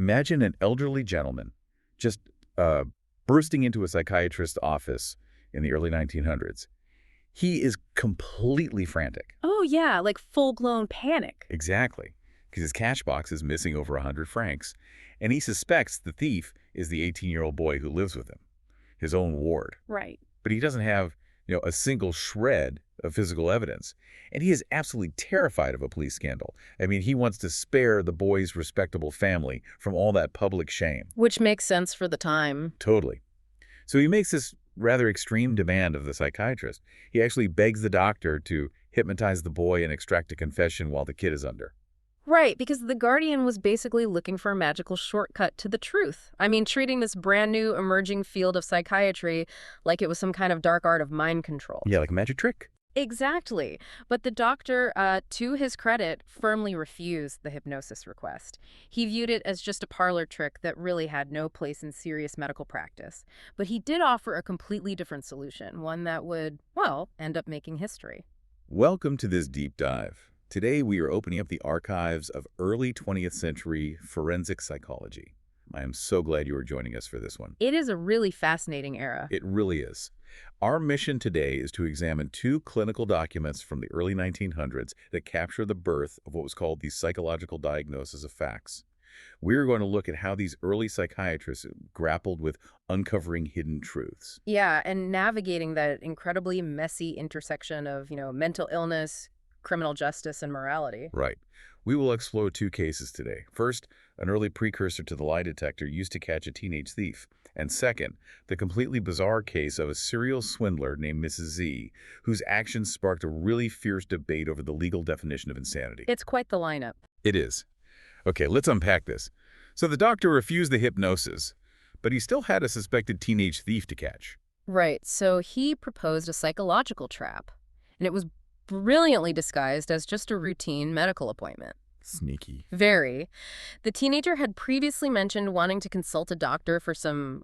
Imagine an elderly gentleman just bursting into a psychiatrist's office in the early 1900s. He is completely frantic. Oh, yeah, like full-blown panic. Exactly, because his cash box is missing over 100 francs, and he suspects the thief is the 18-year-old boy who lives with him, his own ward. Right. But he doesn't have, a single shred of physical evidence. And he is absolutely terrified of a police scandal. I mean, he wants to spare the boy's respectable family from all that public shame. Which makes sense for the time. Totally. So he makes this rather extreme demand of the psychiatrist. He actually begs the doctor to hypnotize the boy and extract a confession while the kid is under. Right, because the Guardian was basically looking for a magical shortcut to the truth. I mean, treating this brand new emerging field of psychiatry like it was some kind of dark art of mind control. Yeah, like a magic trick. Exactly. But the doctor, to his credit, firmly refused the hypnosis request. He viewed it as just a parlor trick that really had no place in serious medical practice. But he did offer a completely different solution, one that would, well, end up making history. Welcome to this deep dive. Today we are opening up the archives of early 20th century forensic psychology. I am so glad you are joining us for this one. It is a really fascinating era. It really is. Our mission today is to examine two clinical documents from the early 1900s that capture the birth of what was called the psychological diagnosis of facts. We're going to look at how these early psychiatrists grappled with uncovering hidden truths. Yeah, and navigating that incredibly messy intersection of, mental illness, criminal justice, and morality. Right. We will explore two cases today. First, an early precursor to the lie detector used to catch a teenage thief. And second, the completely bizarre case of a serial swindler named Mrs. Z, whose actions sparked a really fierce debate over the legal definition of insanity. It's quite the lineup. It is. Okay, let's unpack this. So the doctor refused the hypnosis, but he still had a suspected teenage thief to catch. Right, so he proposed a psychological trap, and it was brilliantly disguised as just a routine medical appointment. Sneaky. Very. The teenager had previously mentioned wanting to consult a doctor for some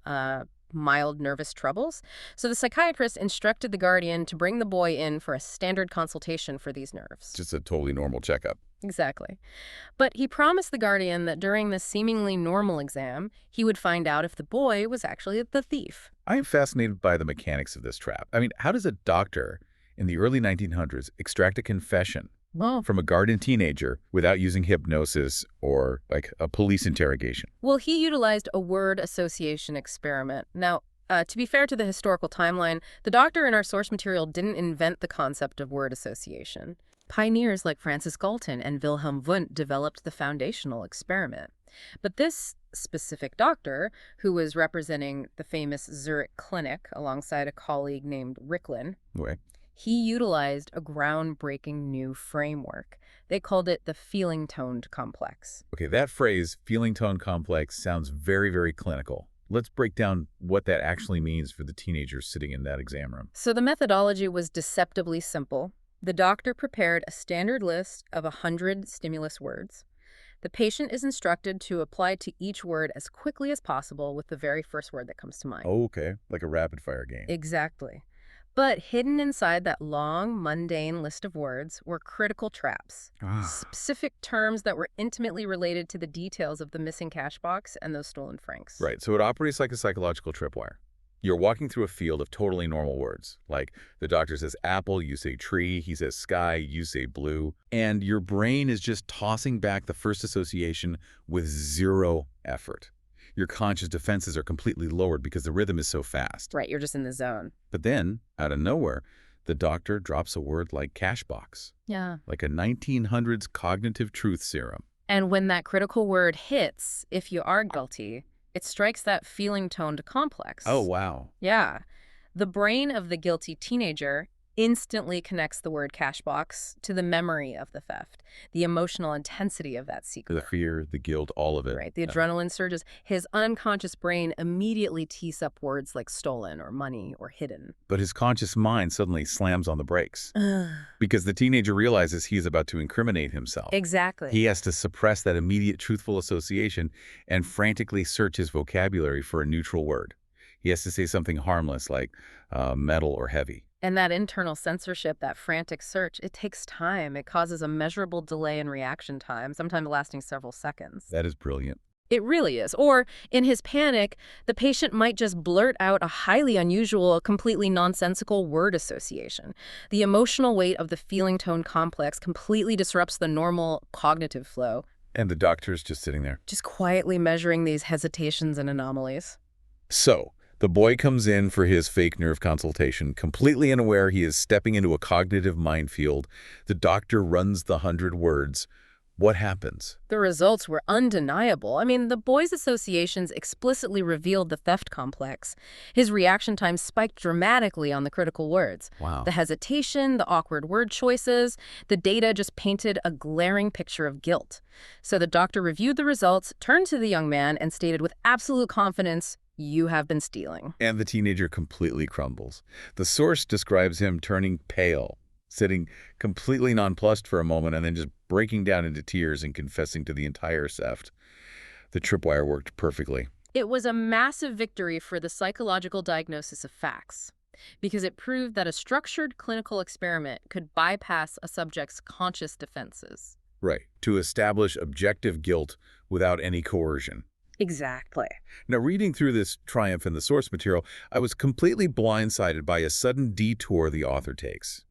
mild nervous troubles, so the psychiatrist instructed the Guardian to bring the boy in for a standard consultation for these nerves. Just a totally normal checkup. Exactly. But he promised the Guardian that during this seemingly normal exam, he would find out if the boy was actually the thief. I am fascinated by the mechanics of this trap. I mean, how does a doctor in the early 1900s extract a confession from a Guardian teenager without using hypnosis or like a police interrogation? Well, he utilized a word association experiment. Now, to be fair to the historical timeline, the doctor in our source material didn't invent the concept of word association. Pioneers like Francis Galton and Wilhelm Wundt developed the foundational experiment. But this specific doctor, who was representing the famous Zurich Clinic alongside a colleague named Ricklin, he utilized a groundbreaking new framework. They called it the feeling-toned complex. Okay, that phrase, feeling-tone complex, sounds very, very clinical. Let's break down what that actually means for the teenagers sitting in that exam room. So the methodology was deceptively simple. The doctor prepared a standard list of 100 stimulus words. The patient is instructed to apply to each word as quickly as possible with the very first word that comes to mind. Oh, okay, like a rapid-fire game. Exactly. But hidden inside that long, mundane list of words were critical traps, specific terms that were intimately related to the details of the missing cash box and those stolen francs. Right, so it operates like a psychological tripwire. You're walking through a field of totally normal words, like the doctor says apple, you say tree, he says sky, you say blue, and your brain is just tossing back the first association with zero effort. Your conscious defenses are completely lowered because the rhythm is so fast. Right, you're just in the zone. But then, out of nowhere, the doctor drops a word like cash box. Yeah. Like a 1900s cognitive truth serum. And when that critical word hits, if you are guilty, it strikes that feeling-toned complex. Oh, wow. Yeah. The brain of the guilty teenager instantly connects the word cash box to the memory of the theft, the emotional intensity of that secret. The fear, the guilt, all of it. Right. The adrenaline surges. His unconscious brain immediately tees up words like stolen or money or hidden. But his conscious mind suddenly slams on the brakes because the teenager realizes he is about to incriminate himself. Exactly. He has to suppress that immediate truthful association and frantically search his vocabulary for a neutral word. He has to say something harmless like metal or heavy. And that internal censorship, that frantic search, it takes time. It causes a measurable delay in reaction time, sometimes lasting several seconds. That is brilliant. It really is. Or, in his panic, the patient might just blurt out a highly unusual, completely nonsensical word association. The emotional weight of the feeling tone complex completely disrupts the normal cognitive flow, And the doctor's just sitting there. just quietly measuring these hesitations and anomalies. So, the boy comes in for his fake nerve consultation, completely unaware he is stepping into a cognitive minefield. The doctor runs the 100 words. What happens? The results were undeniable. I mean, the boy's associations explicitly revealed the theft complex. His reaction time spiked dramatically on the critical words. Wow. The hesitation, the awkward word choices, the data just painted a glaring picture of guilt. So the doctor reviewed the results, turned to the young man, and stated with absolute confidence, "You have been stealing." And the teenager completely crumbles. The source describes him turning pale, sitting completely nonplussed for a moment, and then just breaking down into tears and confessing to the entire theft. The tripwire worked perfectly. It was a massive victory for the psychological diagnosis of facts, because it proved that a structured clinical experiment could bypass a subject's conscious defenses. Right, to establish objective guilt without any coercion. Exactly. Now, reading through this triumph in the source material, I was completely blindsided by a sudden detour the author takes.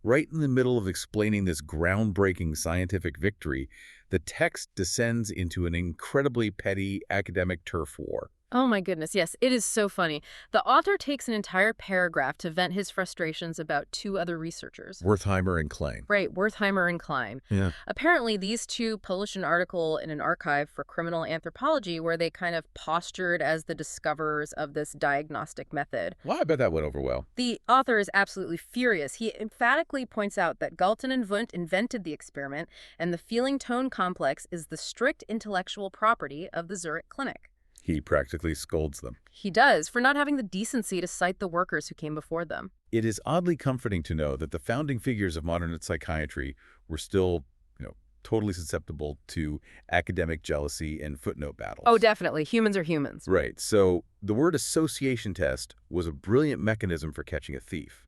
Right in the middle of explaining this groundbreaking scientific victory, the text descends into an incredibly petty academic turf war. Oh my goodness, yes, it is so funny. The author takes an entire paragraph to vent his frustrations about two other researchers. Wertheimer and Klein. Right, Wertheimer and Klein. Yeah. Apparently, these two published an article in an archive for criminal anthropology where they kind of postured as the discoverers of this diagnostic method. Well, I bet that went over well. The author is absolutely furious. He emphatically points out that Galton and Wundt invented the experiment, and the feeling tone complex is the strict intellectual property of the Zurich Clinic. He practically scolds them. He does, for not having the decency to cite the workers who came before them. It is oddly comforting to know that the founding figures of modern psychiatry were still, totally susceptible to academic jealousy and footnote battles. Oh, definitely. Humans are humans. Right. So the word association test was a brilliant mechanism for catching a thief.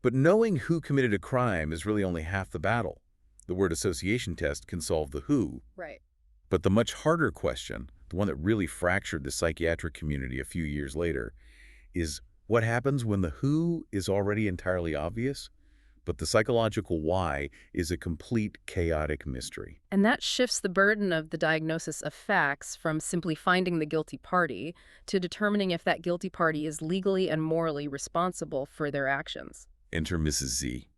But knowing who committed a crime is really only half the battle. The word association test can solve the who. Right. But the much harder question, the one that really fractured the psychiatric community a few years later, is what happens when the who is already entirely obvious, but the psychological why is a complete chaotic mystery. And that shifts the burden of the diagnosis of facts from simply finding the guilty party to determining if that guilty party is legally and morally responsible for their actions. Enter Mrs. Z.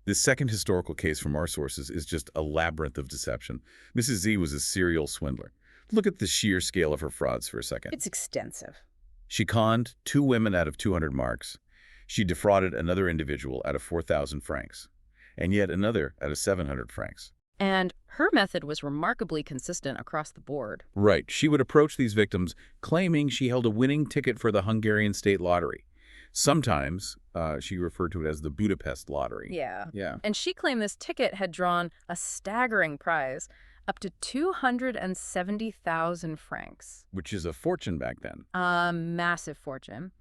This second historical case from our sources is just a labyrinth of deception. Mrs. Z was a serial swindler. Look at the sheer scale of her frauds for a second. It's extensive. She conned 2 women out of 200 marks. She defrauded another individual out of 4,000 francs, and yet another out of 700 francs. And her method was remarkably consistent across the board. Right. She would approach these victims claiming she held a winning ticket for the Hungarian state lottery. Sometimes she referred to it as the Budapest lottery. Yeah. Yeah. And she claimed this ticket had drawn a staggering prize, up to 270,000 francs. Which is a fortune back then. A massive fortune.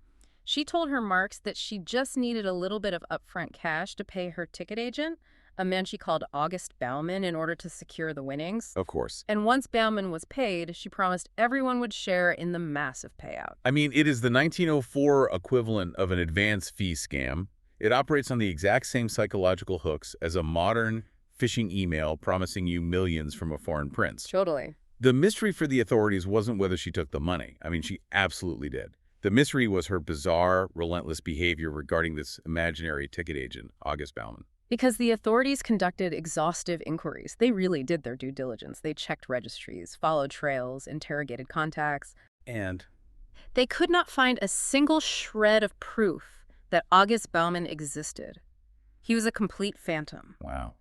She told her marks that she just needed a little bit of upfront cash to pay her ticket agent, a man she called August Baumann, in order to secure the winnings. Of course. And once Baumann was paid, she promised everyone would share in the massive payout. I mean, it is the 1904 equivalent of an advance fee scam. It operates on the exact same psychological hooks as a modern phishing email promising you millions from a foreign prince. Totally. The mystery for the authorities wasn't whether she took the money. I mean, she absolutely did. The mystery was her bizarre, relentless behavior regarding this imaginary ticket agent, August Baumann. Because the authorities conducted exhaustive inquiries. They really did their due diligence. They checked registries, followed trails, interrogated contacts. And they could not find a single shred of proof that August Baumann existed. He was a complete phantom. wow.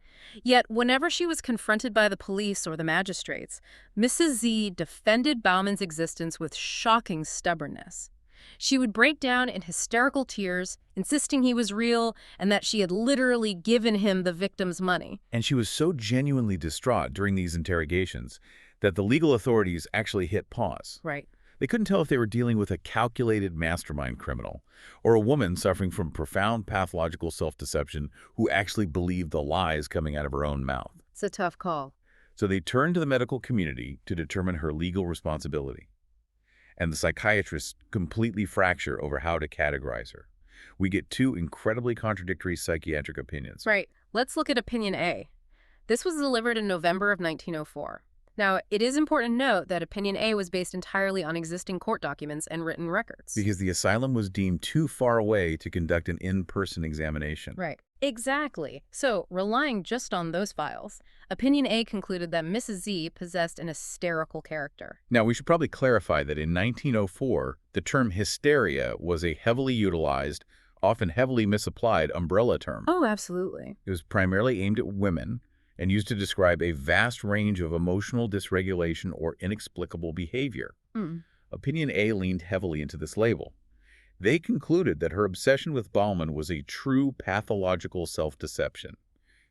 Yet, whenever she was confronted by the police or the magistrates, Mrs. Z defended Baumann's existence with shocking stubbornness. She would break down in hysterical tears, insisting he was real and that she had literally given him the victim's money. And she was so genuinely distraught during these interrogations that the legal authorities actually hit pause. Right. They couldn't tell if they were dealing with a calculated mastermind criminal or a woman suffering from profound pathological self-deception who actually believed the lies coming out of her own mouth. It's a tough call. So they turned to the medical community to determine her legal responsibility. And the psychiatrists completely fracture over how to categorize her. We get two incredibly contradictory psychiatric opinions. Right. Let's look at Opinion A. This was delivered in November of 1904. Now, it is important to note that Opinion A was based entirely on existing court documents and written records. Because the asylum was deemed too far away to conduct an in-person examination. Right. Exactly. So, relying just on those files, Opinion A concluded that Mrs. Z possessed an hysterical character. Now, we should probably clarify that in 1904, the term hysteria was a heavily utilized, often heavily misapplied umbrella term. Oh, absolutely. It was primarily aimed at women and used to describe a vast range of emotional dysregulation or inexplicable behavior. Opinion A leaned heavily into this label. They concluded that her obsession with Baumann was a true pathological self-deception.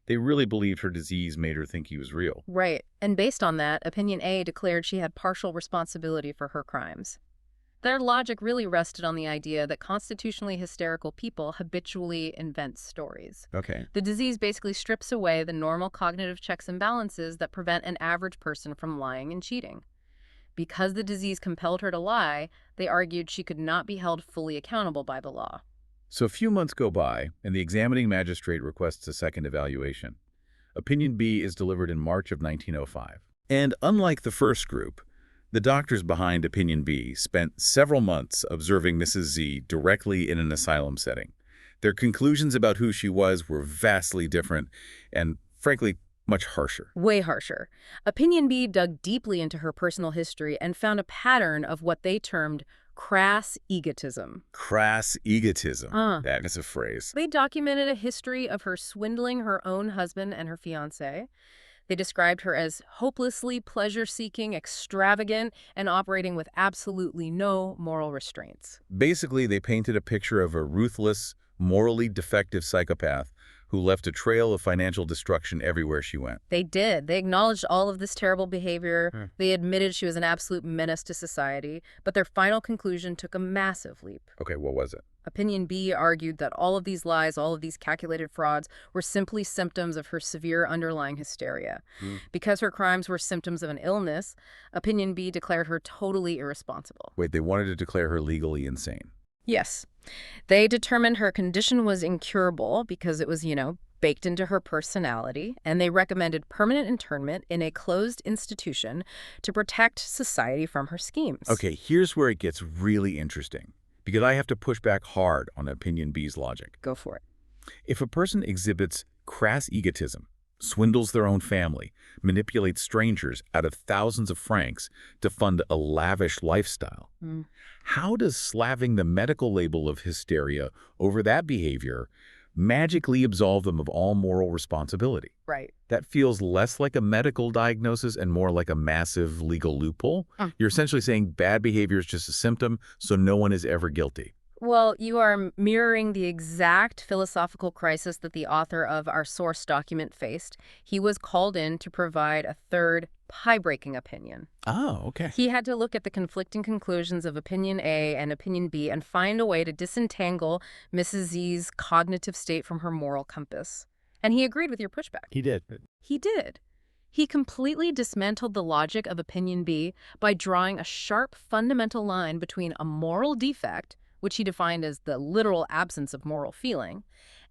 They really believed her disease made her think he was real. Right. And based on that, Opinion A declared she had partial responsibility for her crimes. Their logic really rested on the idea that constitutionally hysterical people habitually invent stories. Okay. The disease basically strips away the normal cognitive checks and balances that prevent an average person from lying and cheating. Because the disease compelled her to lie, they argued she could not be held fully accountable by the law. So a few months go by, and the examining magistrate requests a second evaluation. Opinion B is delivered in March of 1905. And unlike the first group, the doctors behind Opinion B spent several months observing Mrs. Z directly in an asylum setting. Their conclusions about who she was were vastly different and, frankly, much harsher. Way harsher. Opinion B dug deeply into her personal history and found a pattern of what they termed crass egotism. Crass egotism. That is a phrase. They documented a history of her swindling her own husband and her fiancé. They described her as hopelessly pleasure-seeking, extravagant, and operating with absolutely no moral restraints. Basically, they painted a picture of a ruthless, morally defective psychopath who left a trail of financial destruction everywhere she went. They did. They acknowledged all of this terrible behavior. They admitted she was an absolute menace to society, but their final conclusion took a massive leap. Okay, what was it? Opinion B argued that all of these lies, all of these calculated frauds, were simply symptoms of her severe underlying hysteria. Because her crimes were symptoms of an illness, Opinion B declared her totally irresponsible. Wait, they wanted to declare her legally insane. Yes. They determined her condition was incurable because it was, baked into her personality, and they recommended permanent internment in a closed institution to protect society from her schemes. Okay, here's where it gets really interesting, because I have to push back hard on Opinion B's logic. Go for it. If a person exhibits crass egotism, swindles their own family, manipulates strangers out of thousands of francs to fund a lavish lifestyle, how does slaving the medical label of hysteria over that behavior magically absolve them of all moral responsibility? Right. That feels less like a medical diagnosis and more like a massive legal loophole. You're essentially saying bad behavior is just a symptom, so no one is ever guilty. Well, you are mirroring the exact philosophical crisis that the author of our source document faced. He was called in to provide a third, pie-breaking opinion. Oh, okay. He had to look at the conflicting conclusions of Opinion A and Opinion B and find a way to disentangle Mrs. Z's cognitive state from her moral compass. And he agreed with your pushback. He did. He did. He completely dismantled the logic of Opinion B by drawing a sharp, fundamental line between a moral defect, which he defined as the literal absence of moral feeling,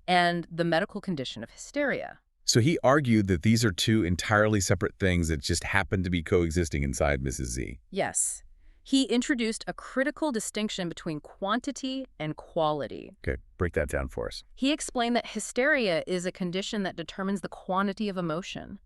and the medical condition of hysteria. So he argued that these are two entirely separate things that just happen to be coexisting inside Mrs. Z. Yes. He introduced a critical distinction between quantity and quality. Okay, break that down for us. He explained that hysteria is a condition that determines the quantity of emotion.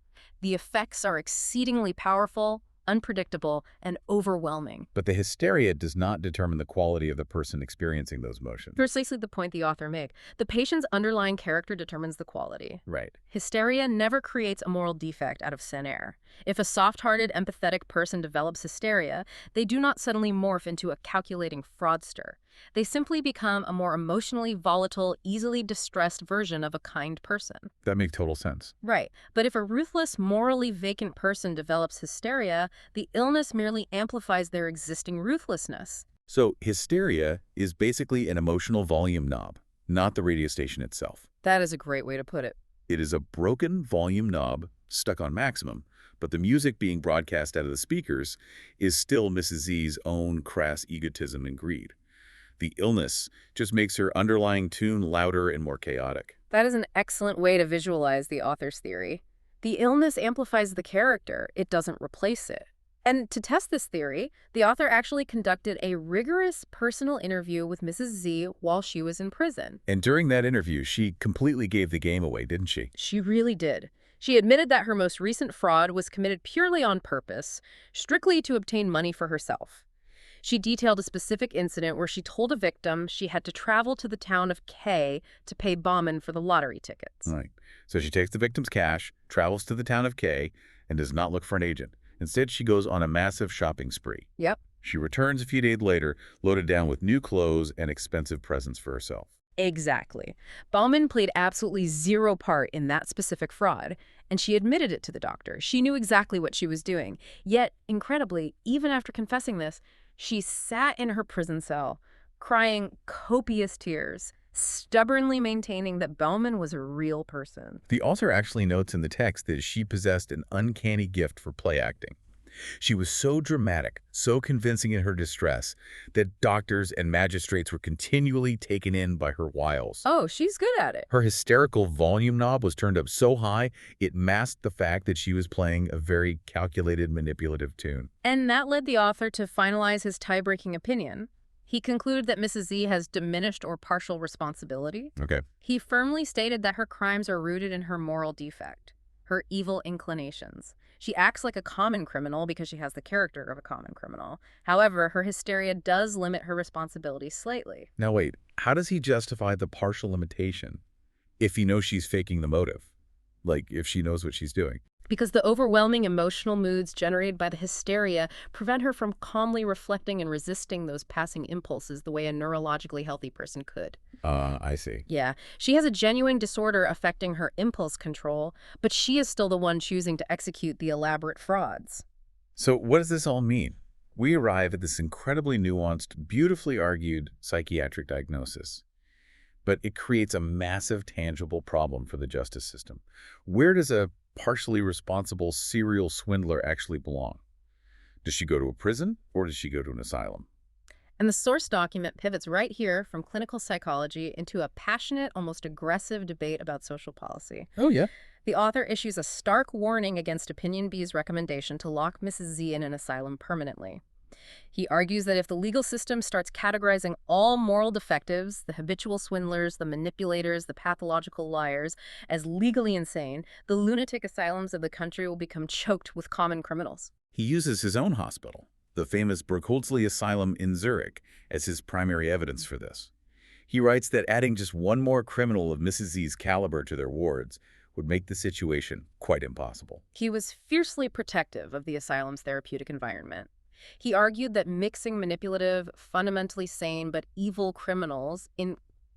The effects are exceedingly powerful, unpredictable, and overwhelming. But the hysteria does not determine the quality of the person experiencing those emotions. Precisely the point the author made. The patient's underlying character determines the quality. Right. Hysteria never creates a moral defect out of thin air. If a soft-hearted, empathetic person develops hysteria, they do not suddenly morph into a calculating fraudster. They simply become a more emotionally volatile, easily distressed version of a kind person. That makes total sense. Right. But if a ruthless, morally vacant person develops hysteria, the illness merely amplifies their existing ruthlessness. So hysteria is basically an emotional volume knob, not the radio station itself. That is a great way to put it. It is a broken volume knob stuck on maximum, but the music being broadcast out of the speakers is still Mrs. Z's own crass egotism and greed. The illness just makes her underlying tune louder and more chaotic. That is an excellent way to visualize the author's theory. The illness amplifies the character, it doesn't replace it. And to test this theory, the author actually conducted a rigorous personal interview with Mrs. Z while she was in prison. And during that interview, she completely gave the game away, didn't she? She really did. She admitted that her most recent fraud was committed purely on purpose, strictly to obtain money for herself. She detailed a specific incident where she told a victim she had to travel to the town of K to pay Baumann for the lottery tickets. Right. So she takes the victim's cash, travels to the town of K, and does not look for an agent. Instead, she goes on a massive shopping spree. Yep. She returns a few days later, loaded down with new clothes and expensive presents for herself. Exactly. Baumann played absolutely zero part in that specific fraud, and she admitted it to the doctor. She knew exactly what she was doing. Yet, incredibly, even after confessing this, she sat in her prison cell, crying copious tears, stubbornly maintaining that Baumann was a real person. The author actually notes in the text that she possessed an uncanny gift for play acting. She was so dramatic, so convincing in her distress, that doctors and magistrates were continually taken in by her wiles. Oh, she's good at it. Her hysterical volume knob was turned up so high, it masked the fact that she was playing a very calculated, manipulative tune. And that led the author to finalize his tie-breaking opinion. He concluded that Mrs. Z has diminished or partial responsibility. Okay. He firmly stated that her crimes are rooted in her moral defect, her evil inclinations. She acts like a common criminal because she has the character of a common criminal. However, her hysteria does limit her responsibility slightly. Now wait, how does he justify the partial limitation if he knows she's faking the motive? Like, if she knows what she's doing? Because the overwhelming emotional moods generated by the hysteria prevent her from calmly reflecting and resisting those passing impulses the way a neurologically healthy person could. I see. Yeah, she has a genuine disorder affecting her impulse control, but she is still the one choosing to execute the elaborate frauds. So what does this all mean? We arrive at this incredibly nuanced, beautifully argued psychiatric diagnosis. But it creates a massive, tangible problem for the justice system. Where does a partially responsible serial swindler actually belong? Does she go to a prison or does she go to an asylum? And the source document pivots right here from clinical psychology into a passionate, almost aggressive debate about social policy. Oh, yeah. The author issues a stark warning against Opinion B's recommendation to lock Mrs. Z in an asylum permanently. He argues that if the legal system starts categorizing all moral defectives, the habitual swindlers, the manipulators, the pathological liars, as legally insane, the lunatic asylums of the country will become choked with common criminals. He uses his own hospital, the famous Burghölzli Asylum in Zurich, as his primary evidence for this. He writes that adding just one more criminal of Mrs. Z's caliber to their wards would make the situation quite impossible. He was fiercely protective of the asylum's therapeutic environment. He argued that mixing manipulative, fundamentally sane but evil criminals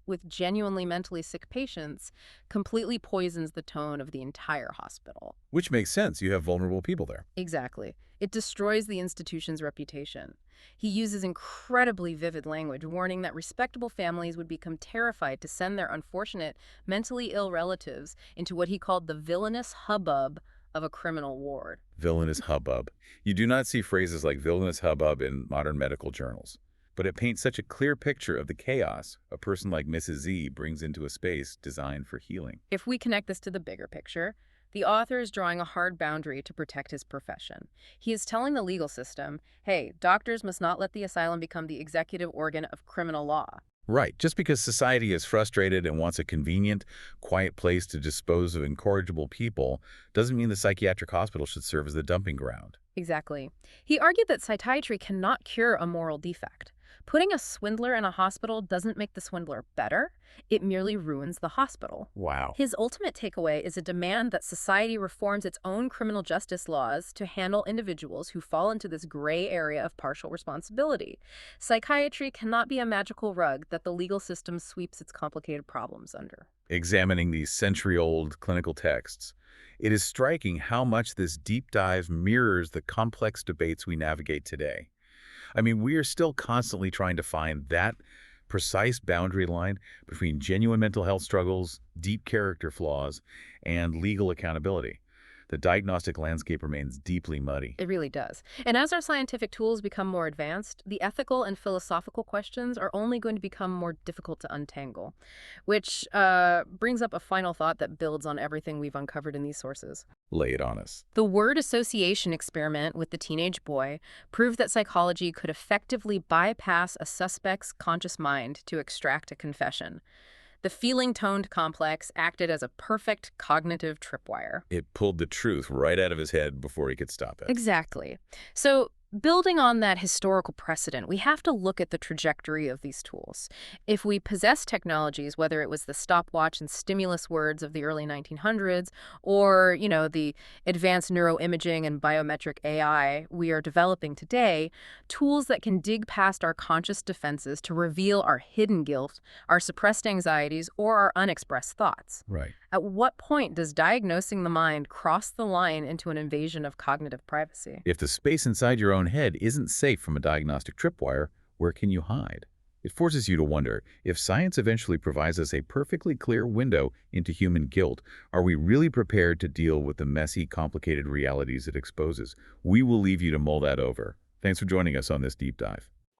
with genuinely mentally sick patients completely poisons the tone of the entire hospital. Which makes sense. You have vulnerable people there. Exactly. It destroys the institution's reputation. He uses incredibly vivid language, warning that respectable families would become terrified to send their unfortunate, mentally ill relatives into what he called the villainous hubbub of a criminal ward. Villainous hubbub. You do not see phrases like villainous hubbub in modern medical journals, but it paints such a clear picture of the chaos a person like Mrs. Z brings into a space designed for healing. If we connect this to the bigger picture, the author is drawing a hard boundary to protect his profession. He is telling the legal system, hey, doctors must not let the asylum become the executive organ of criminal law. Right. Just because society is frustrated and wants a convenient, quiet place to dispose of incorrigible people doesn't mean the psychiatric hospital should serve as the dumping ground. Exactly. He argued that psychiatry cannot cure a moral defect. Putting a swindler in a hospital doesn't make the swindler better. It merely ruins the hospital. Wow. His ultimate takeaway is a demand that society reforms its own criminal justice laws to handle individuals who fall into this gray area of partial responsibility. Psychiatry cannot be a magical rug that the legal system sweeps its complicated problems under. Examining these century-old clinical texts, it is striking how much this deep dive mirrors the complex debates we navigate today. I mean, we are still constantly trying to find that precise boundary line between genuine mental health struggles, deep character flaws, and legal accountability. the diagnostic landscape remains deeply muddy. It really does. And as our scientific tools become more advanced, the ethical and philosophical questions are only going to become more difficult to untangle, which brings up a final thought that builds on everything we've uncovered in these sources. Lay it on us. The word association experiment with the teenage boy proved that psychology could effectively bypass a suspect's conscious mind to extract a confession. The feeling-toned complex acted as a perfect cognitive tripwire. It pulled the truth right out of his head before he could stop it. Exactly. So, building on that historical precedent, we have to look at the trajectory of these tools. If we possess technologies, whether it was the stopwatch and stimulus words of the early 1900s, or, the advanced neuroimaging and biometric AI we are developing today, tools that can dig past our conscious defenses to reveal our hidden guilt, our suppressed anxieties, or our unexpressed thoughts. Right. At what point does diagnosing the mind cross the line into an invasion of cognitive privacy? If the space inside your own head isn't safe from a diagnostic tripwire, where can you hide? It forces you to wonder, if science eventually provides us a perfectly clear window into human guilt, are we really prepared to deal with the messy, complicated realities it exposes? We will leave you to mull that over. Thanks for joining us on this deep dive.